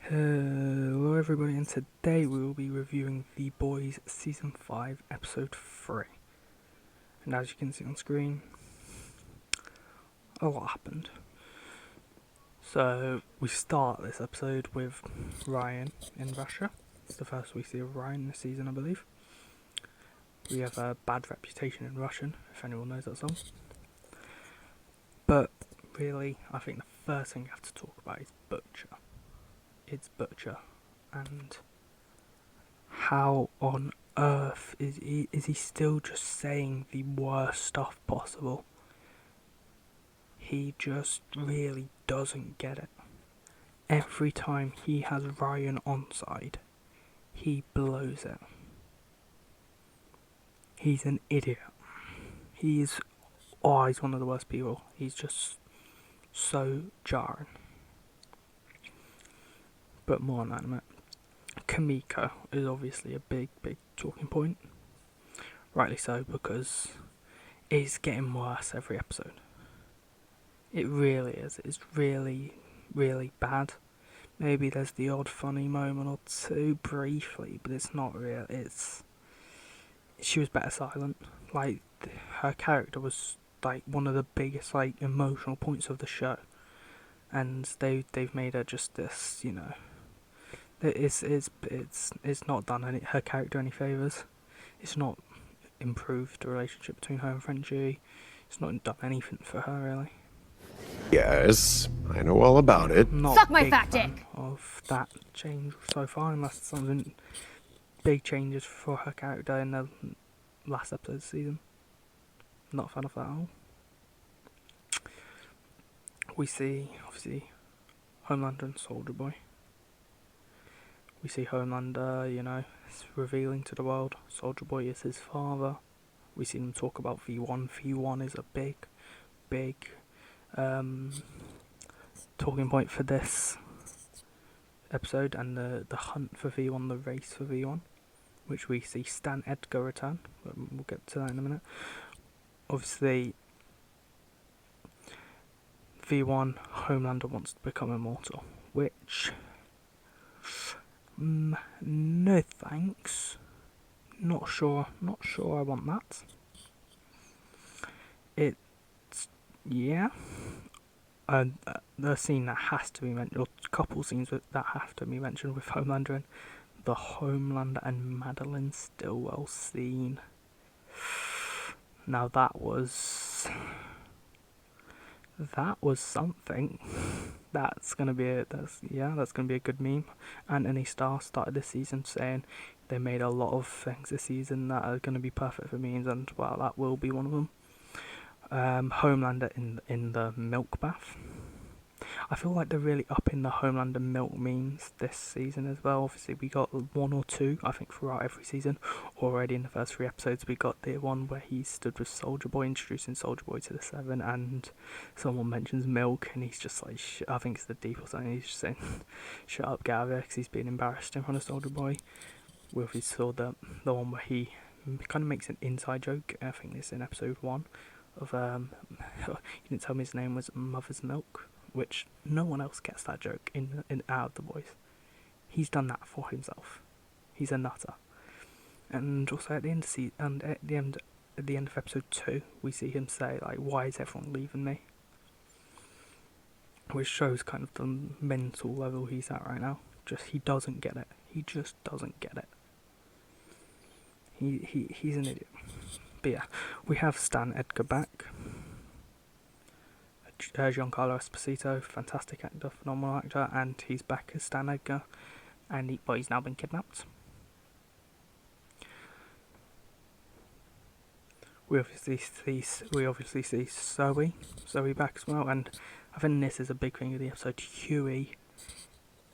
Hello everybody, and today we will be reviewing The Boys Season 5 Episode 3. And as you can see on screen, a lot happened. So we start this episode with Ryan in Russia. It's the first we see of Ryan this season, I believe. We have a bad reputation in Russian, if anyone knows that song. But really, I think the first thing you have to talk about is Butcher. It's Butcher, and how on earth is he still just saying the worst stuff possible? He just really doesn't get it. Every time he has Ryan on side, he blows it. He's an idiot. He's one of the worst people. He's just so jarring. But more on that in a minute. Kimiko is obviously a big talking point. Rightly so, because it's getting worse every episode. It really is. It's really bad. Maybe there's the odd funny moment or two briefly, but it's not real. She was better silent. Like, her character was like one of the biggest like emotional points of the show, and they've made her just this, you know. It's not done her character any favors. It's not improved the relationship between her and Frenchie. It's not done anything for her really. Yes, I know all about it. Not Suck my big fat fan dick. of that change so far, unless it's something big changes for her character in the last episode of the season. Not a fan of that at all. We see, obviously, Homelander and Soldier Boy. We see Homelander, you know, revealing to the world Soldier Boy is his father. We see them talk about V1. V1 is a big talking point for this episode, and the hunt for V1, the race for V1, which we see Stan Edgar return. We'll get to that in a minute. Obviously, V1, Homelander wants to become immortal, which no thanks. Not sure I want that. Yeah. The scene that has to be mentioned, or a couple scenes that have to be mentioned with Homelander and the Homelander and Madeline Stillwell scene. Now that was something. That's gonna be a good meme. Antony Starr started this season saying they made a lot of things this season that are gonna be perfect for memes, and well, that will be one of them. Homelander in the milk bath. I feel like they're really upping the Homelander milk memes this season as well. Obviously, we got one or two, I think, throughout every season. Already in the first 3 episodes, we got the one where he stood with Soldier Boy, introducing Soldier Boy to the Seven, and someone mentions milk, and he's just like, I think it's the Deep or something, he's just saying, shut up, get out of here, because he's being embarrassed in front of Soldier Boy. We obviously saw the one where he kind of makes an inside joke, I think it's in episode 1, of, he didn't tell me his name was Mother's Milk, which no one else gets that joke in out of the Boys. He's done that for himself. He's a nutter. And also at the end of episode 2, we see him say like, "Why is everyone leaving me?" Which shows kind of the mental level he's at right now. He doesn't get it. He just doesn't get it. He's an idiot. But yeah, we have Stan Edgar back. Giancarlo Esposito, fantastic actor, phenomenal actor, and he's back as Stan Edgar, and he's now been kidnapped. We obviously see Zoe back as well, and I think this is a big thing of the episode. Hughie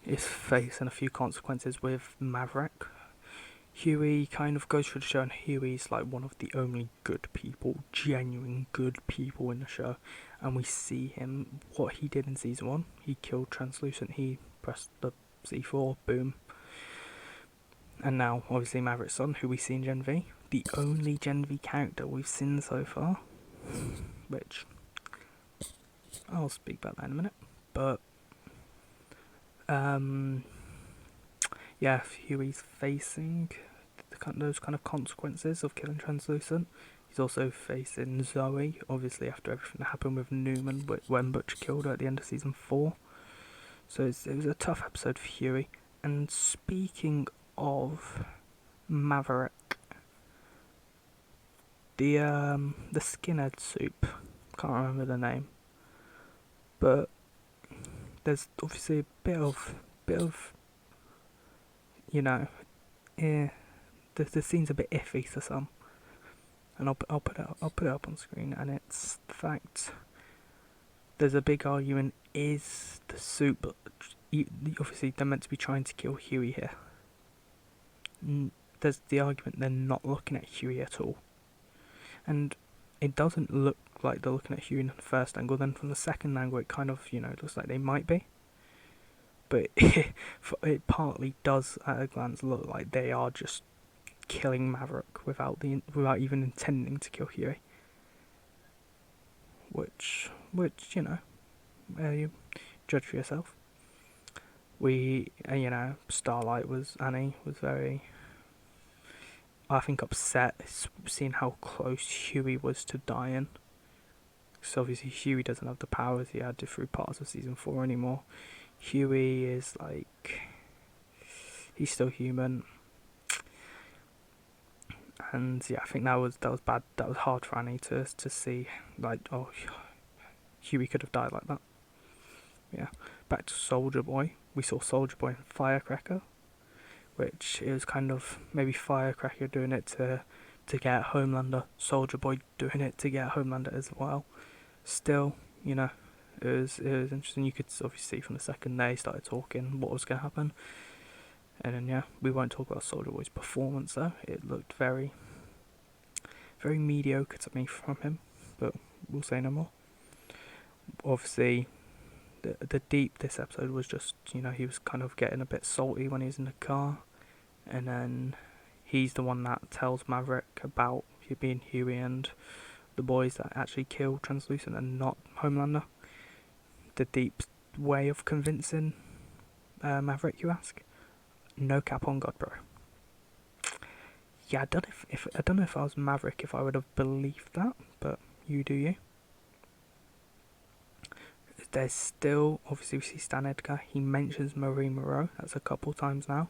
is facing a few consequences with Maverick. Hughie kind of goes through the show, and Hughie's like one of the only good people, genuine good people in the show. And we see him, what he did in season 1. He killed Translucent, he pressed the C4, boom. And now, obviously, Maverick's son, who we see in Gen V. The only Gen V character we've seen so far. Which, I'll speak about that in a minute. But, yeah, Hughie's facing those kind of consequences of killing Translucent. He's also facing Zoe, obviously after everything that happened with Newman when Butcher killed her at the end of season 4. So it was a tough episode for Hughie. And speaking of Maverick, the skinhead soup, can't remember the name, but there's obviously a bit of you know, the scene's a bit iffy for some, and I'll put it up on screen, and it's the fact there's a big argument: is the soup obviously they're meant to be trying to kill Hughie here? There's the argument they're not looking at Hughie at all, and it doesn't look like they're looking at Hughie in the first angle. Then from the second angle, it kind of looks like they might be. But it partly does at a glance look like they are just killing Maverick without even intending to kill Hughie. Which you judge for yourself. Starlight Annie was very, I think, upset seeing how close Hughie was to dying. So obviously Hughie doesn't have the powers he had through parts of season 4 anymore. Hughie is he's still human, and yeah, I think that was bad. That was hard for Annie to see, Hughie could have died like that. Yeah, back to Soldier Boy. We saw Soldier Boy and Firecracker, which is kind of maybe Firecracker doing it to get Homelander, Soldier Boy doing it to get Homelander as well. Still, it was interesting. You could obviously see from the second they started talking what was going to happen. And then, yeah, we won't talk about Soldier Boy's performance though. It looked very, very mediocre to me from him, but we'll say no more. Obviously, the deep this episode was just, he was kind of getting a bit salty when he was in the car, and then he's the one that tells Maverick about being Hughie and the boys that actually killed Translucent and not Homelander. The deep way of convincing Maverick, you ask? No cap on God, bro. Yeah, I don't know if I was Maverick if I would have believed that, but you do you. There's still, obviously we see Stan Edgar. He mentions Marie Moreau. That's a couple times now.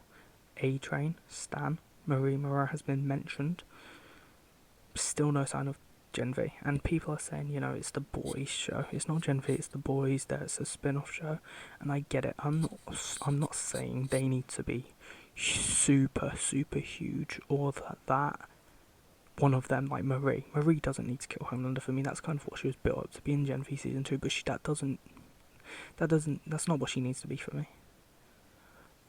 A-Train, Stan, Marie Moreau has been mentioned. Still no sign of Gen V, and people are saying, it's the boys show. It's not Gen V, it's the boys. It's a spin-off show, and I get it. I'm not saying they need to be super huge, or that one of them, like Marie doesn't need to kill Homelander for me. That's kind of what she was built up to be in Gen V season 2, but that's not what she needs to be for me.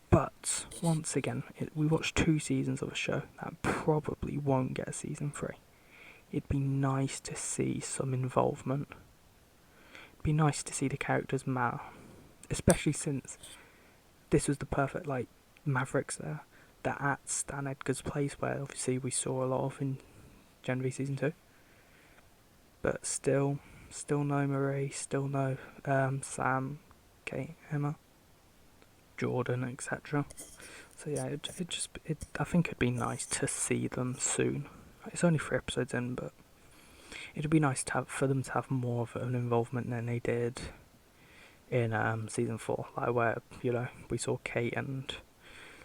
But once again, we watched 2 seasons of a show that probably won't get a season 3. It'd be nice to see some involvement. It'd be nice to see the characters matter, especially since this was the perfect Mavericks there. They're at Stan Edgar's place, where obviously we saw a lot of in Gen V season 2. But still no Marie, still no Sam, Kate, Emma, Jordan, etc. So yeah, I think it'd be nice to see them soon. It's only 3 episodes in, but it'd be nice for them to have more of an involvement than they did in season 4, where we saw Kate and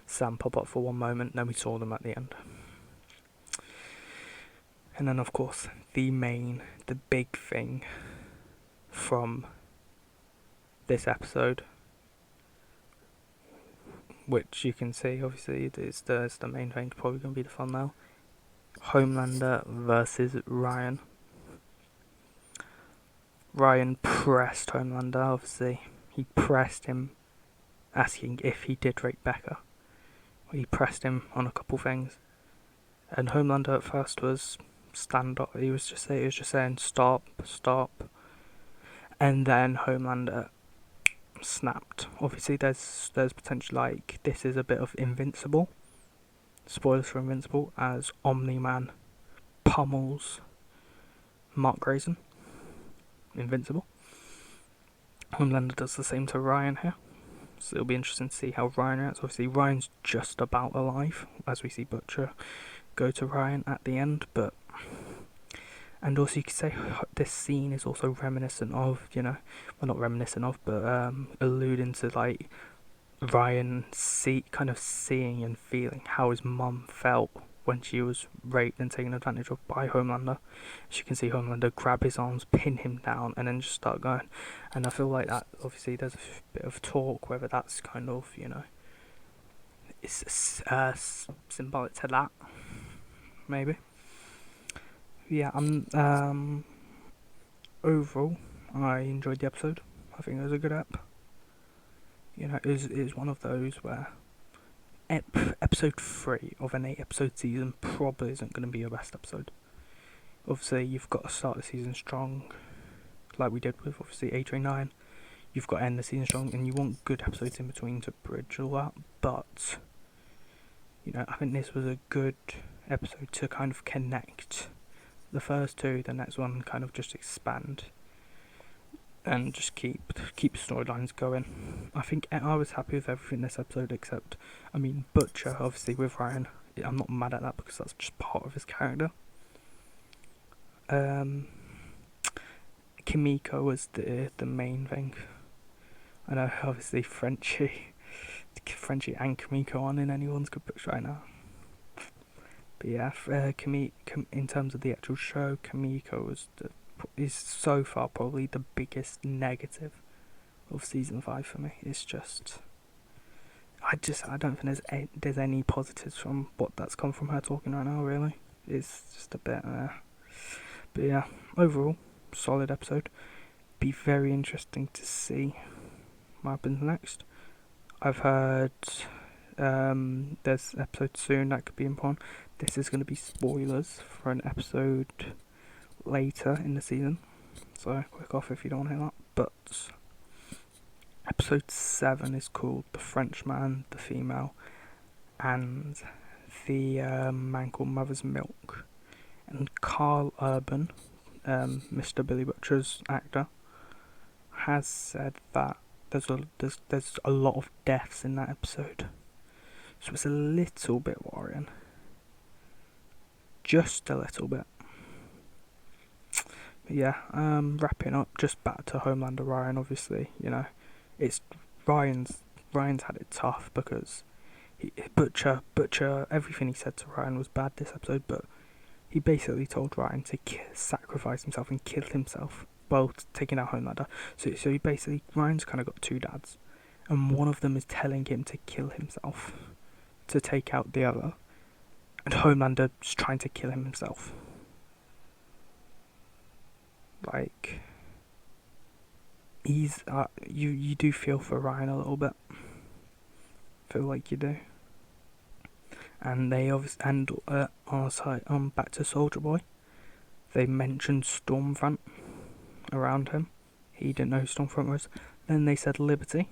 Sam pop up for one moment, then we saw them at the end. And then of course the big thing from this episode, which you can see obviously is the main thing, probably going to be the thumbnail. Homelander versus Ryan. Ryan pressed Homelander, obviously. He pressed him, asking if he did rape Becca. He pressed him on a couple things. And Homelander at first was stand up. He was just saying stop. And then Homelander snapped. Obviously there's potential, this is a bit of Invincible. Spoilers for Invincible, as Omni-Man pummels Mark Grayson. Invincible. Homelander does the same to Ryan here. So it'll be interesting to see how Ryan reacts. Obviously, Ryan's just about alive, as we see Butcher go to Ryan at the end. But and also you could say this scene is also reminiscent of, well, not reminiscent of, but alluding to like Ryan kind of seeing and feeling how his mum felt when she was raped and taken advantage of by Homelander. As you can see Homelander grab his arms, pin him down, and then just start going. And I feel like that, obviously, there's a bit of talk whether that's kind of, it's symbolic to that, maybe. Yeah, overall, I enjoyed the episode. I think it was a good ep. It is one of those where episode 3 of an 8-episode season probably isn't going to be your best episode. Obviously, you've got to start the season strong, like we did with, obviously, A-Train 9. You've got to end the season strong, and you want good episodes in between to bridge all that. But, I think this was a good episode to kind of connect the first two, the next one kind of just expand and just keep storylines going. I think I was happy with everything this episode except, Butcher, obviously, with Ryan. I'm not mad at that because that's just part of his character. Kimiko was the main thing. I know, obviously, Frenchie and Kimiko aren't in anyone's good books right now. But yeah, in terms of the actual show, Kimiko is so far probably the biggest negative of season 5 for me. It's just, I don't think there's any positives from what that's come from her talking right now. Really, it's just a bit. But yeah, overall, solid episode. Be very interesting to see what happens next. I've heard there's an episode soon that could be important. This is going to be spoilers for an episode later in the season, so click off if you don't want to hear that. But episode 7 is called The Frenchman, the Female, and the man called Mother's Milk. And Karl Urban, Mr. Billy Butcher's actor, has said that there's a lot of deaths in that episode, so it's a little bit worrying. Just a little bit. But yeah, wrapping up, just back to Homelander Ryan, obviously, it's Ryan's had it tough because Butcher, everything he said to Ryan was bad this episode, but he basically told Ryan to sacrifice himself and kill himself while taking out Homelander. So he basically, Ryan's kind of got two dads, and one of them is telling him to kill himself to take out the other, and Homelander's trying to kill him himself. Like, he's you do feel for Ryan a little bit. Feel like you do. And they obviously, and on our side, back to Soldier Boy, they mentioned Stormfront around him. He didn't know who Stormfront was. Then they said Liberty,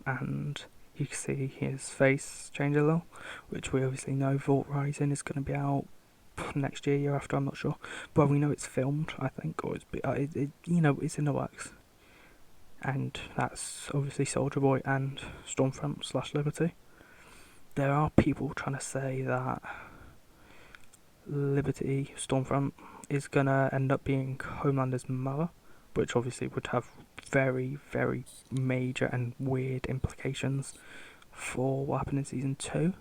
and you can see his face change a little, which we obviously know Vought Rising is going to be out next year after, I'm not sure. But we know it's filmed, I think, or it's in the works. And that's obviously Soldier Boy and Stormfront / Liberty. There are people trying to say that Liberty Stormfront is going to end up being Homelander's mother, which obviously would have very, very major and weird implications for what happened in season 2.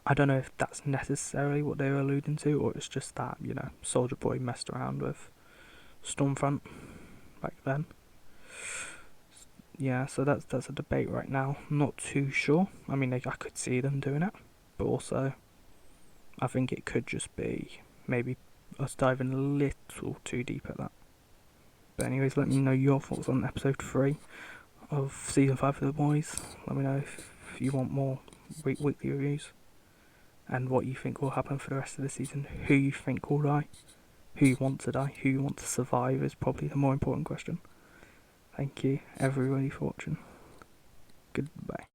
I don't know if that's necessarily what they were alluding to, or it's just that, Soldier Boy messed around with Stormfront back then. Yeah, so that's a debate right now. Not too sure. I could see them doing it, but also I think it could just be maybe us diving a little too deep at that. But anyways, let me know your thoughts on episode 3 of season 5 of The Boys. Let me know if you want more weekly reviews, and what you think will happen for the rest of the season. Who you think will die, who you want to die, who you want to survive is probably the more important question. Thank you everybody for watching. Goodbye.